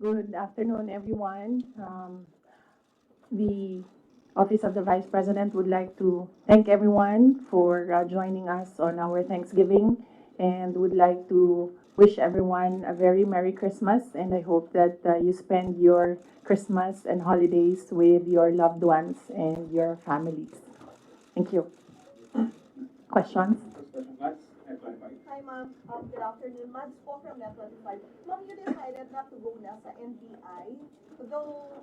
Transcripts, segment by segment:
Good afternoon, everyone. The Office of the Vice President would like to thank everyone for joining us on our Thanksgiving and would like to wish everyone a very Merry Christmas. And I hope that you spend your Christmas and holidays with your loved ones and your families. Thank you. Questions? Hi, ma'am. Good afternoon. Mads po from Net25. Ma'am, you decided not to go na sa NBI. Though,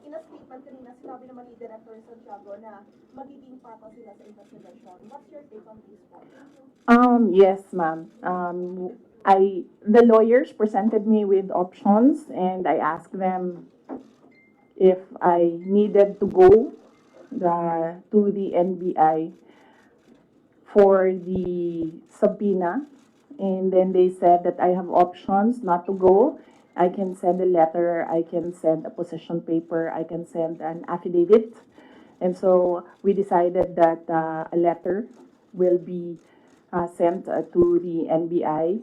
in a statement kanina, sinabi naman ni Director Santiago na magiging patas sila sa investigation. What's your take on this po? Yes, ma'am. The lawyers presented me with options, and I asked them if I needed to go to the NBI for the subpoena, and then they said that I have options not to go. I can send a letter, I can send a position paper, I can send an affidavit. And so we decided that a letter will be sent to the NBI.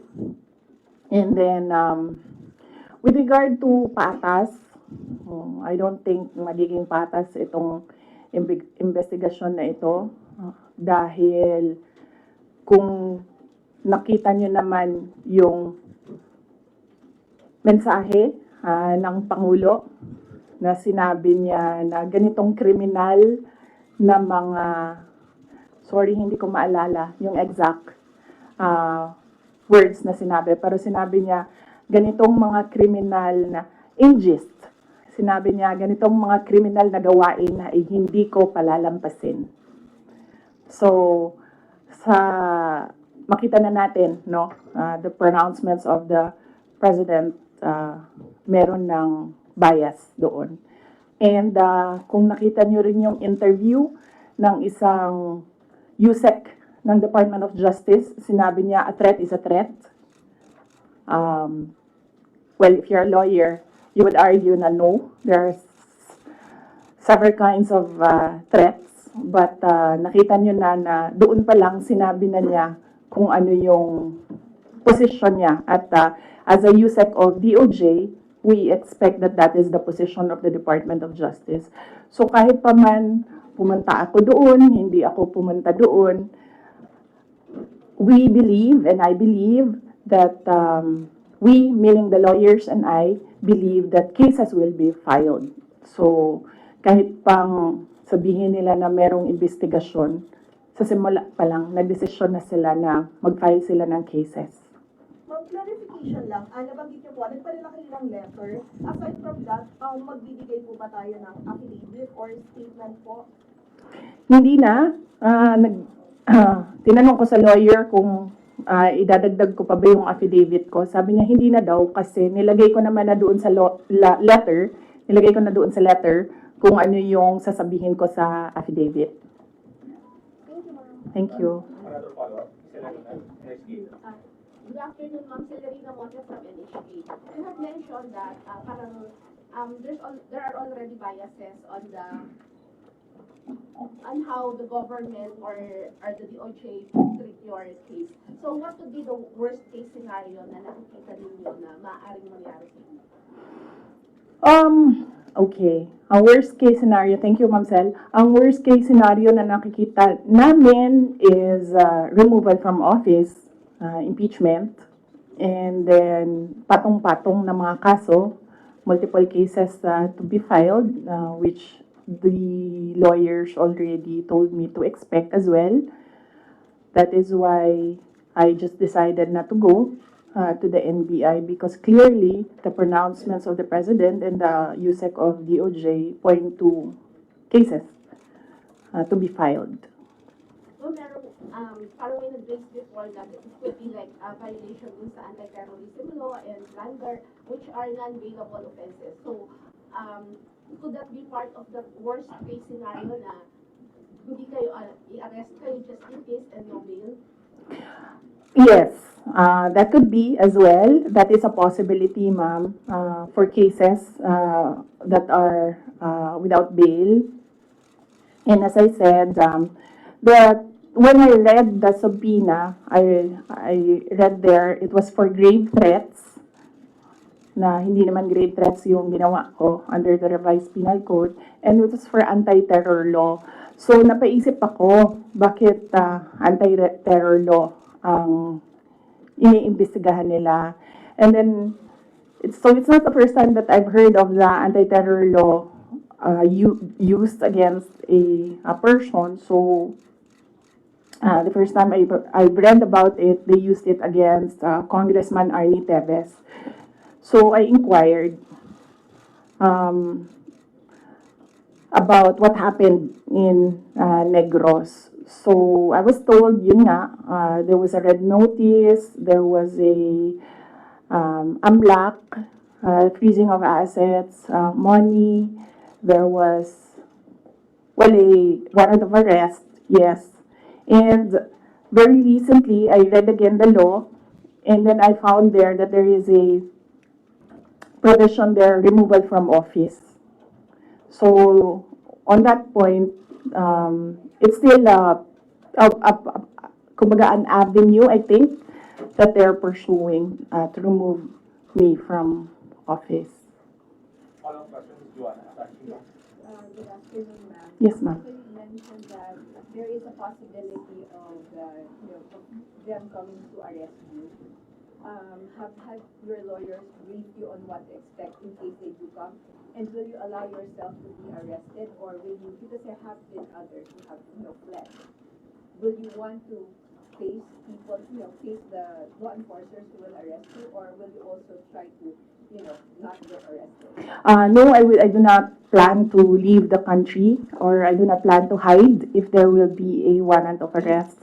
And then with regard to patas, I don't think magiging patas itong investigasyon na ito dahil kung nakita nyo naman yung mensahe ng Pangulo na sinabi niya na ganitong kriminal na mga, sorry hindi ko maalala yung exact words na sinabi, pero sinabi niya ganitong mga kriminal na ingest. Sinabi niya ganitong mga kriminal na gawain na hindi ko palalampasin. So, makita na natin, no, the pronouncements of the President, meron ng bias doon. And kung nakita nyo rin yung interview ng isang USEC ng Department of Justice, sinabi niya, a threat is a threat. Well, if you're a lawyer, you would argue na no, there's several kinds of threats. But nakita nyo na doon pa lang sinabi na niya kung ano yung position niya. At as a USEC of DOJ, we expect that that is the position of the Department of Justice. So kahit pa man pumunta ako doon, hindi ako pumunta doon, we believe, and I believe, that we, meaning the lawyers and I, believe that cases will be filed. So kahit pang sabihin nila na merong investigasyon, sa simula pa lang, nagdesisyon na sila na mag-file sila ng cases. Ma'am, clarification lang. Nabanggit niyo po, nagpadala kayo ng letter. Aside from that, magbibigay po ba tayo ng affidavit or statement po? Hindi na. Tinanong ko sa lawyer kung idadagdag ko pa ba yung affidavit ko. Sabi niya hindi na daw kasi nilagay ko naman na doon sa letter, kung ano yung sasabihin ko sa affidavit. Thank you, ma'am. Thank you. Good afternoon, Ma'am Celerina Montes from NHK. You have mentioned that there are already biases on how the government or the DOJ treat your case. So what would be the worst case scenario na nakikita ninyo na maaaring mangyari sa inyo? Okay. Ang worst case scenario, thank you, Ma'am Cel. Ang worst case scenario na nakikita namin is removal from office, impeachment, and then patong-patong na mga kaso, multiple cases to be filed, which the lawyers already told me to expect as well. That is why I just decided not to go to the NBI because clearly the pronouncements of the President and the USEC of DOJ point to cases to be filed. So parang may nag-raise before that it could be like a violation dun sa anti-terrorism law and plunder, which are non-bailable offenses. So could that be part of the worst case scenario na hindi kayo i-arrest kayo just in case and no bail? Yes, that could be as well. That is a possibility, ma'am, for cases that are without bail. And as I said, when I read the subpoena, I read there it was for grave threats na hindi naman grave threats yung ginawa ko under the revised penal code, and it was for anti-terror law. So napaisip ako, bakit anti-terror law ang iniimbestigahan nila? And then, it's not the first time that I've heard of the anti-terror law used against a person. So the first time I read about it, they used it against Congressman Arnie Teves. So I inquired about what happened in Negros. So I was told, yun nga, there was a red notice, there was a AMLAC, freezing of assets, money, there was, well, a warrant of arrest, yes. And very recently, I read again the law, and then I found there that there is a provision there, removal from office. So on that point, it's still kumbaga an avenue, I think, that they're pursuing to remove me from office. Follow-up question, Joanna. Good afternoon, ma'am. Yes, ma'am. So you mentioned that there is a possibility of, of them coming to arrest you. Have your lawyers briefed you on what to expect in case they do come? And will you allow yourself to be arrested, or will you, because there have been others who have, fled, will you want to face people, face the law enforcers who will arrest you, or will you also try to, not get arrested? No, I do not plan to leave the country, or I do not plan to hide if there will be a warrant of arrest.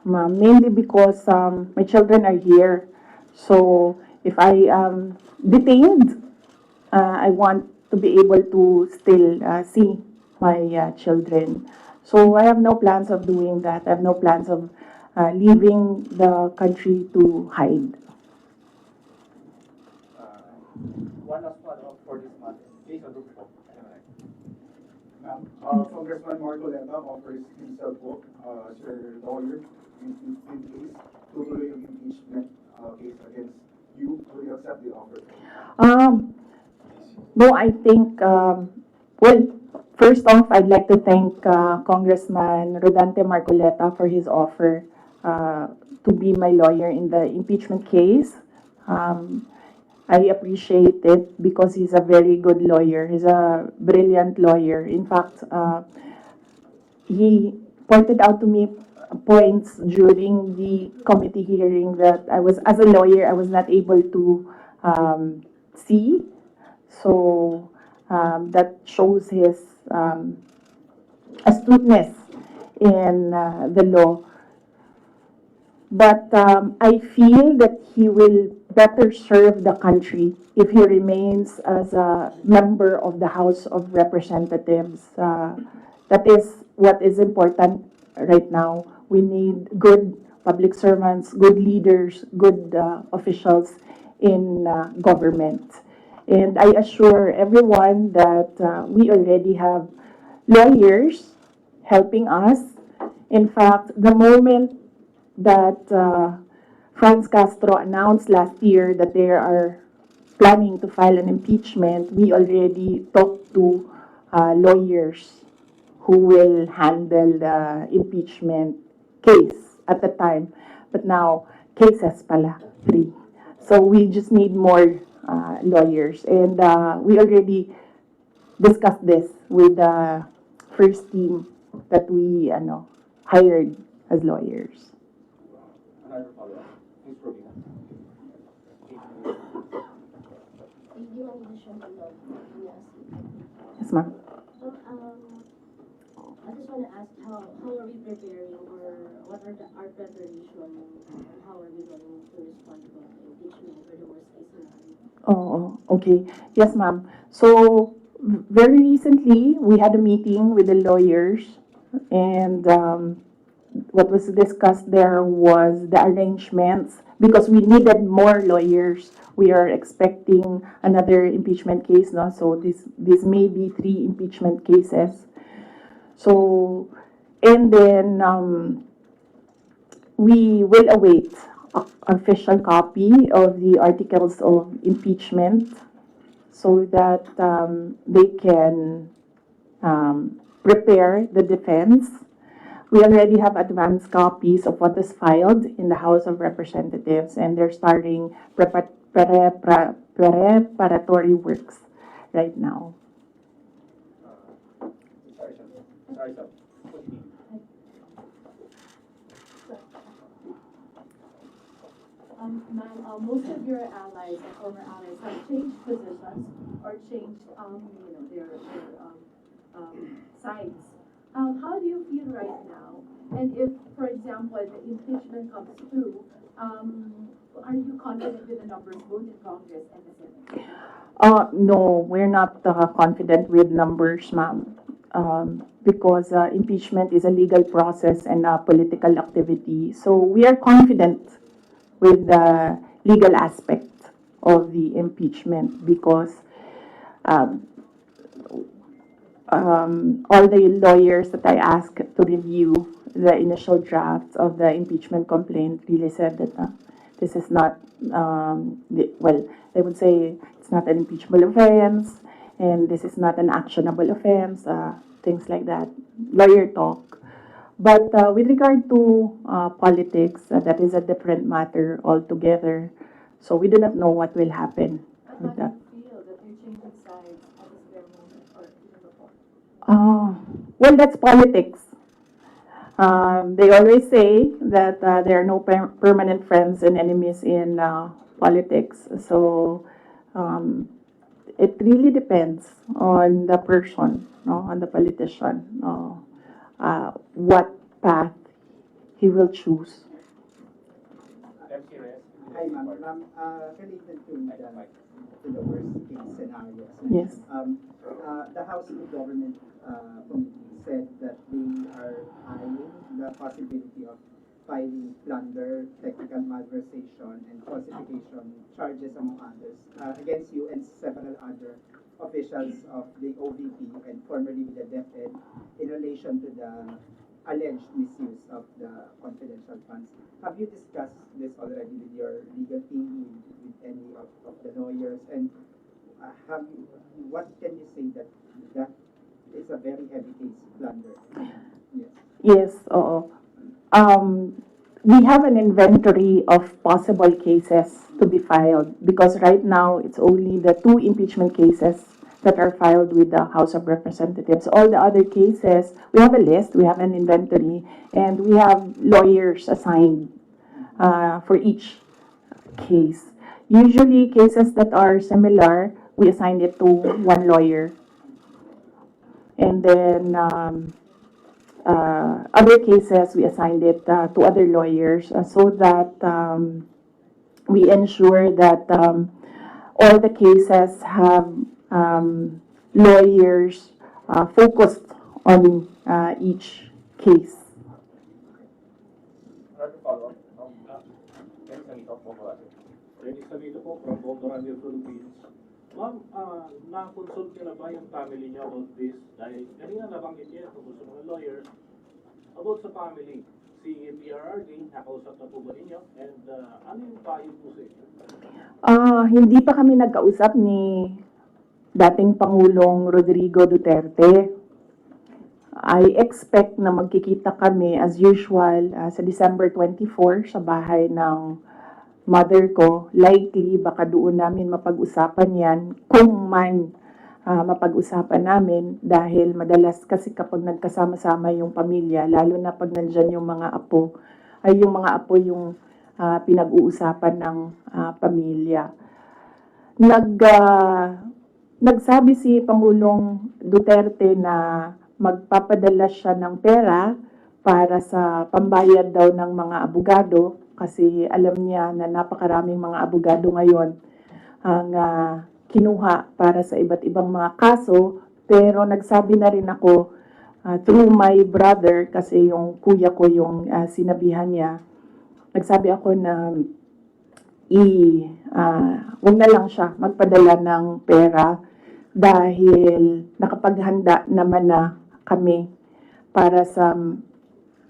Mainly because my children are here. So if I am detained, I want to be able to still see my children. So I have no plans of doing that. I have no plans of leaving the country to hide. One last follow-up for this matter. Please, Rodolfo. Ma'am, Congressman Marcoleta offers himself po as your lawyer in case tutuloy yung impeachment case against you. Will you accept the offer? No, I think, well, first off, I'd like to thank Congressman Rodante Marcoleta for his offer to be my lawyer in the impeachment case. I appreciate it because he's a very good lawyer. He's a brilliant lawyer. In fact, he pointed out to me points during the committee hearing that as a lawyer, I was not able to see. So that shows his astuteness in the law. But I feel that he will better serve the country if he remains as a member of the House of Representatives. That is what is important right now. We need good public servants, good leaders, good officials in government. And I assure everyone that we already have lawyers helping us. In fact, the moment that Franz Castro announced last year that they are planning to file an impeachment, we already talked to lawyers who will handle the impeachment case at the time. But now, cases pala, 3. So we just need more lawyers. And we already discussed this with the first team that we hired as lawyers. Another follow-up. Please, Robina. Thank you, Ma'am. Yes, ma'am. I just want to ask how are we preparing, or what are our preparation, and how are we going to respond to impeachment or the worst case scenario? Oh, okay. Yes, ma'am. So, very recently, we had a meeting with the lawyers, and what was discussed there was the arrangements, because we needed more lawyers. We are expecting another impeachment case now, so this may be 3 impeachment cases. So, and then we will await official copy of the articles of impeachment so that they can prepare the defense. We already have advanced copies of what is filed in the House of Representatives, and they're starting preparatory works right now. Sorry, sir. Sorry, sir. What do you mean? Ma'am, most of your allies and former allies have changed positions or changed, their sides. How do you feel right now? And if, for example, the impeachment comes through, are you confident with the numbers both in Congress and the Senate? No, we're not confident with numbers, ma'am, because impeachment is a legal process and a political activity. So we are confident with the legal aspect of the impeachment because um, all the lawyers that I asked to review the initial drafts of the impeachment complaint really said that this is not, well, they would say it's not an impeachable offense and this is not an actionable offense, things like that, lawyer talk. But with regard to politics, that is a different matter altogether. So we do not know what will happen But with how that. do you feel that you're changing sides at this very moment or even before? Well, that's politics. They always say that there are no permanent friends and enemies in politics. So it really depends on the person, no, on the politician, what path he will choose. MC Reyes. Hi, ma'am. Ma'am, related to the worst case scenario. Yes. The House of Government Committee said that they are eyeing the possibility of filing plunder, technical malversation, and falsification charges, among others, against you and several other officials of the OVP and formerly the DepEd in relation to the alleged misuse of the confidential funds. Have you discussed this already with your legal team, with any of the lawyers, and what can you say that is a very heavy case blunder? Yes. Yes, oo. We have an inventory of possible cases to be filed because right now it's only the two impeachment cases that are filed with the House of Representatives. All the other cases, we have a list, we have an inventory, and we have lawyers assigned for each case. Usually, cases that are similar, we assign it to one lawyer. And then other cases, we assigned it to other lawyers so that we ensure that all the cases have lawyers focused on each case. Another follow-up. MC Samito po po. Dennis Samito po from Bondoranio, Philippines. Ma'am, na-consult niyo na ba yung family niyo about this? Dahil kanina nabanggit niya tungkol sa mga lawyers. About sa family, si PRRD, nakausap na po ba ninyo? And ano yung payo po sa inyo? Hindi pa kami nagkausap ni dating Pangulong Rodrigo Duterte. I expect na magkikita kami as usual sa December 24 sa bahay ng mother ko. Likely, baka doon namin mapag-usapan yan kung man mapag-usapan namin dahil madalas kasi kapag nagkasama-sama yung pamilya, lalo na pag nandyan yung mga apo, ay yung mga apo yung pinag-uusapan ng pamilya. Nagsabi si Pangulong Duterte na magpapadala siya ng pera para sa pambayad daw ng mga abogado kasi alam niya na napakaraming mga abogado ngayon ang kinuha para sa iba't ibang mga kaso. Pero nagsabi na rin ako through my brother kasi yung kuya ko yung sinabihan niya. Nagsabi ako na huwag na lang siya magpadala ng pera dahil nakapaghanda naman na kami para sa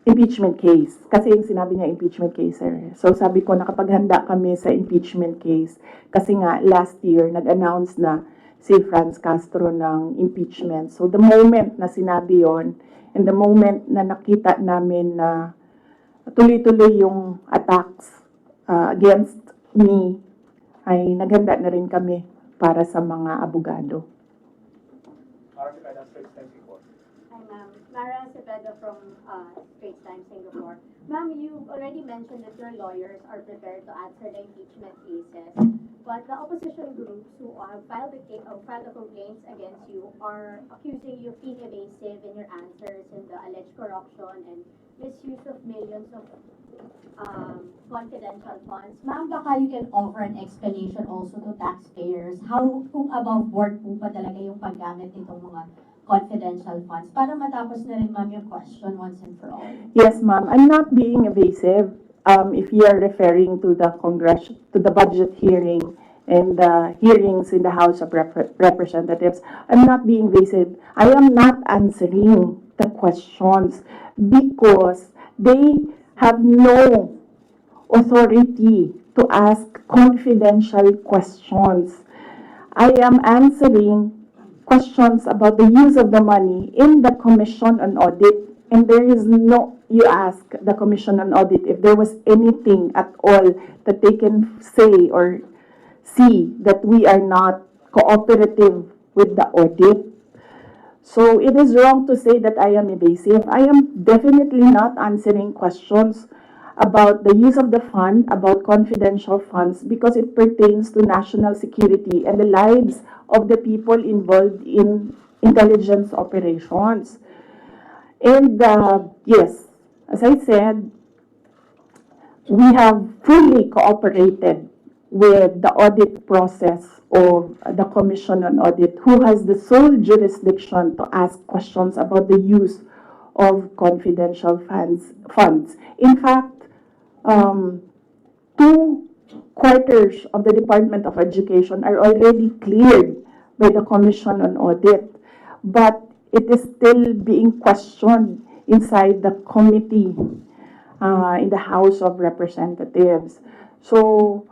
impeachment case. Kasi yung sinabi niya impeachment case, sir. So sabi ko, nakapaghanda kami sa impeachment case. Kasi nga, last year, nag-announce na si Franz Castro ng impeachment. So the moment na sinabi yon, and the moment na nakita namin na tuloy-tuloy yung attacks against me, ay naghanda na rin kami para sa mga abogado. Marami ka ng Straits Times report. Hi, ma'am. Mara Cepeda from Straits Times, Singapore. Ma'am, you already mentioned that your lawyers are prepared to answer the impeachment cases, but the opposition groups who have filed the complaints against you are accusing you of being evasive in your answers in the alleged corruption and misuse of millions of confidential funds. Ma'am, baka you can offer an explanation also to taxpayers how kung above board po ba talaga yung paggamit nitong mga confidential funds para matapos na rin ma'am yung question once and for all. Yes, ma'am. I'm not being evasive. If you are referring to the to the budget hearing and the hearings in the House of Representatives, I'm not being evasive. I am not answering the questions because they have no authority to ask confidential questions. I am answering questions about the use of the money in the Commission on Audit. And there is no, you ask the Commission on Audit if there was anything at all that they can say or see that we are not cooperative with the audit. So it is wrong to say that I am evasive. I am definitely not answering questions about the use of the fund, about confidential funds, because it pertains to national security and the lives of the people involved in intelligence operations. And yes, as I said, we have fully cooperated with the audit process of the Commission on Audit, who has the sole jurisdiction to ask questions about the use of confidential funds. In fact, 2/4 of the Department of Education are already cleared by the Commission on Audit, but it is still being questioned inside the committee in the House of Representatives. So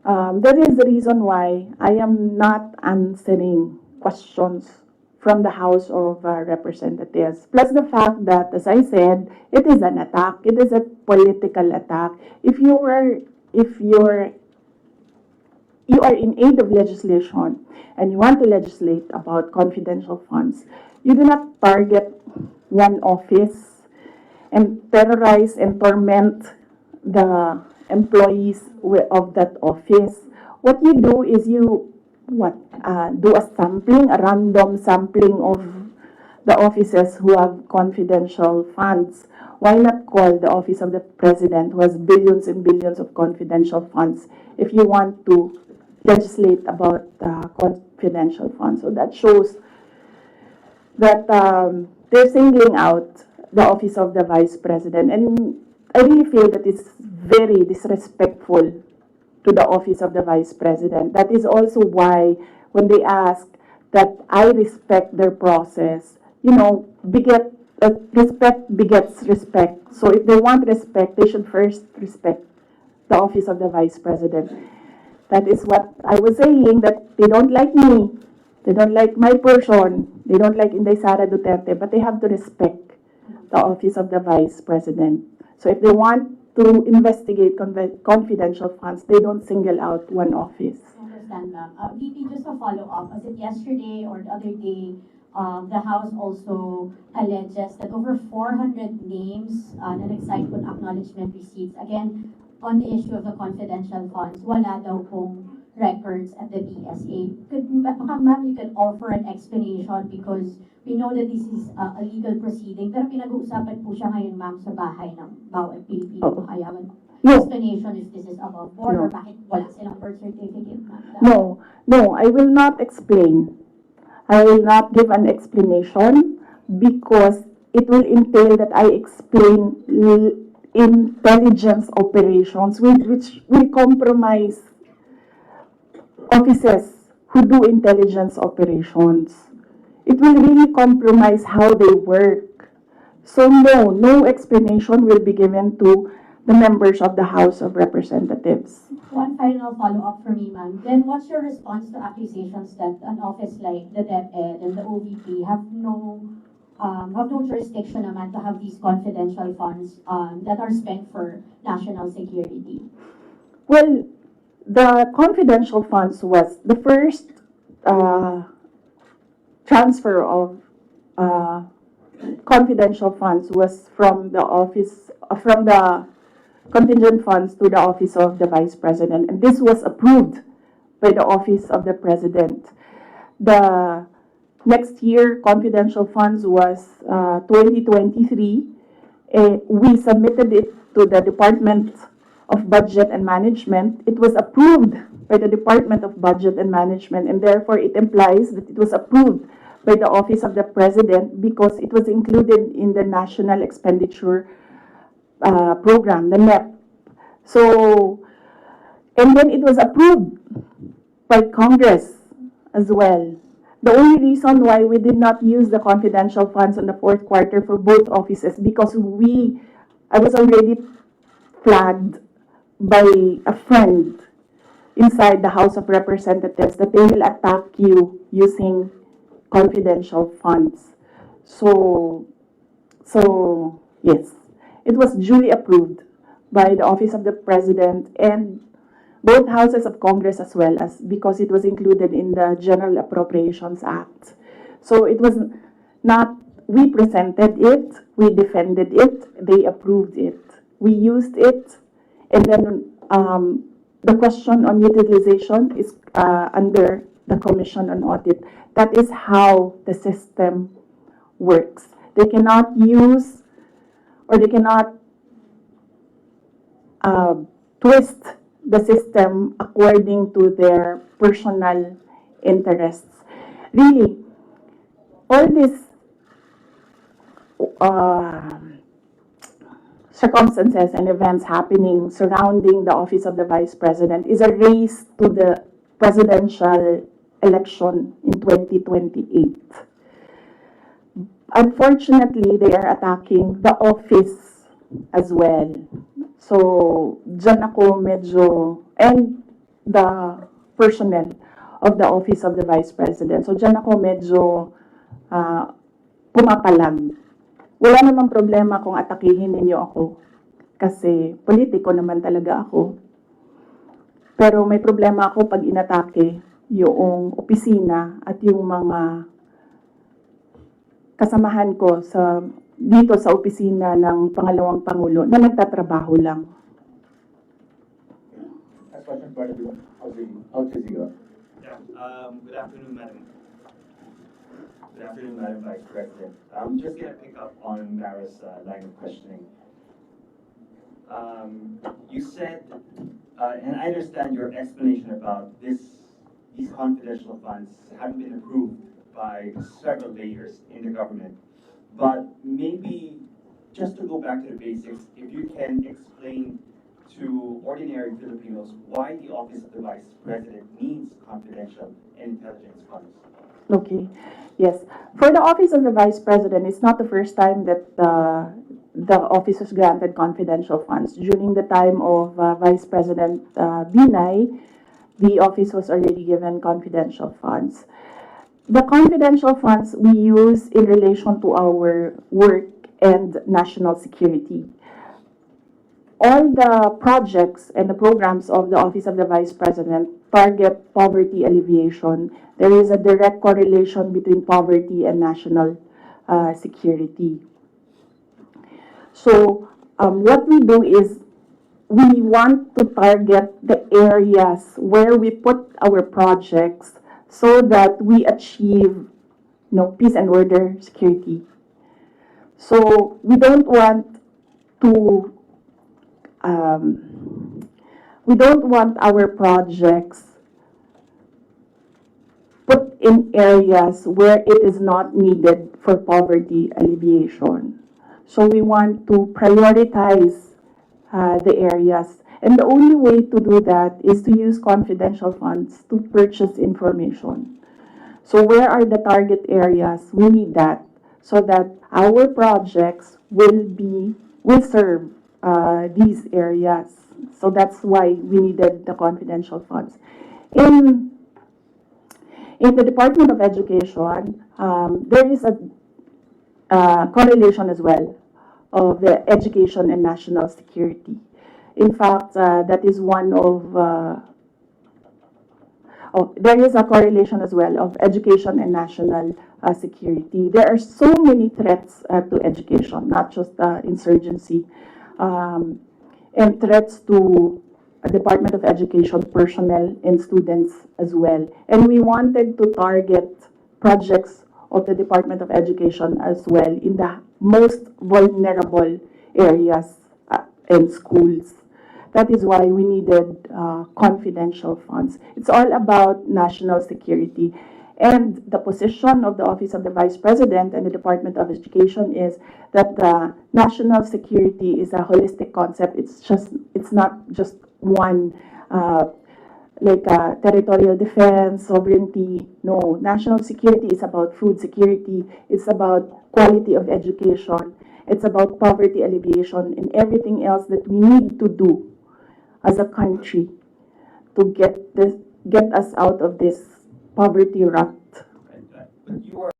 that is the reason why I am not answering questions from the House of Representatives. Plus the fact that, as I said, it is an attack. It is a political attack. If you are in aid of legislation and you want to legislate about confidential funds, you do not target one office and terrorize and torment the employees of that office. What you do is you do a sampling, a random sampling of the offices who have confidential funds. Why not call the office of the president, who has billions and billions of confidential funds, if you want to legislate about confidential funds? So that shows that they're singling out the office of the vice president. And I really feel that it's very disrespectful to the office of the vice president. That is also why when they ask that I respect their process, respect begets respect. So if they want respect, they should first respect the office of the vice president. That is what I was saying, that they don't like me, they don't like my person, they don't like Inday Sara Duterte, but they have to respect the office of the vice president. So if they want to investigate confidential funds, they don't single out one office. I understand, ma'am. VP, just a follow-up. Was it yesterday or the other day, the House also alleges that over 400 names na nag-cite po acknowledgement receipts, again, on the issue of the confidential funds, wala daw pong records at the DSA. Ma'am, you can offer an explanation because we know that this is a legal proceeding, pero pinag-uusapan po siya ngayon, ma'am, sa bahay ng bawat Pilipino. Kaya explanation if this is above board or bakit wala silang birth certificate, ma'am. No, I will not explain. I will not give an explanation because it will entail that I explain intelligence operations, which will compromise officers who do intelligence operations. It will really compromise how they work. So no explanation will be given to the members of the House of Representatives. One final follow-up for me, ma'am. Then what's your response to accusations that an office like the DepEd and the OVP have no jurisdiction naman to have these confidential funds that are spent for national security? Well, the confidential funds was the first transfer of uh, confidential funds was from the office from the contingent funds to the office of the vice president, and this was approved by the office of the president. The next year confidential funds was 2023. We submitted it to the Department of Budget and Management. It was approved by the Department of Budget and Management, and therefore it implies that it was approved by the Office of the President because it was included in the National Expenditure Program, the NEP. So, and then it was approved by Congress as well. The only reason why we did not use the confidential funds in the fourth quarter for both offices because I was already flagged by a friend inside the House of Representatives that they will attack you using confidential funds. So yes, it was duly approved by the Office of the President and both houses of Congress as well as because it was included in the General Appropriations Act. So it was not, we presented it, we defended it, they approved it. We used it, and then the question on utilization is under the Commission on Audit. That is how the system works. They cannot use or they cannot twist the system according to their personal interests. Really, all these circumstances and events happening surrounding the office of the Vice President is a race to the presidential election in 2028. Unfortunately, they are attacking the office as well. So, dyan ako medyo, and the personnel of the office of the Vice President. So, dyan ako medyo pumapalag. Wala namang problema kung atakihin ninyo ako. Kasi politiko naman talaga ako. Pero may problema ako pag inatake yung opisina at yung mga kasamahan ko dito sa opisina ng pangalawang Pangulo na nagtatrabaho lang. Next question for everyone. Al Jazeera. Yeah. Good afternoon, Madam. Good afternoon, Madam Vice President. I'm just going to pick up on Mara's line of questioning. You said, and I understand your explanation about these confidential funds haven't been approved by several layers in the government. But maybe just to go back to the basics, if you can explain to ordinary Filipinos why the Office of the Vice President needs confidential intelligence funds. Okay. Yes. For the Office of the Vice President, it's not the first time that the office was granted confidential funds. During the time of Vice President Binay, the office was already given confidential funds. The confidential funds we use in relation to our work and national security. All the projects and the programs of the Office of the Vice President target poverty alleviation. There is a direct correlation between poverty and national security. So what we do is we want to target the areas where we put our projects so that we achieve peace and order, security. So we don't want to our projects put in areas where it is not needed for poverty alleviation. So we want to prioritize the areas. And the only way to do that is to use confidential funds to purchase information. So where are the target areas? We need that. so that our projects will serve these areas. So that's why we needed the confidential funds. In in the Department of Education, there is a correlation as well of the education and national security. In fact, that is one of there is a correlation as well of education and national security. There are so many threats to education, not just insurgency, and threats to Department of Education personnel and students as well. And we wanted to target projects of the Department of Education as well in the most vulnerable areas and schools. That is why we needed confidential funds. It's all about national security. And the position of the Office of the Vice President and the Department of Education is that national security is a holistic concept. It's not just one, territorial defense, sovereignty. No, national security is about food security. It's about quality of education. It's about poverty alleviation and everything else that we need to do as a country to get us out of this poverty rut. But you are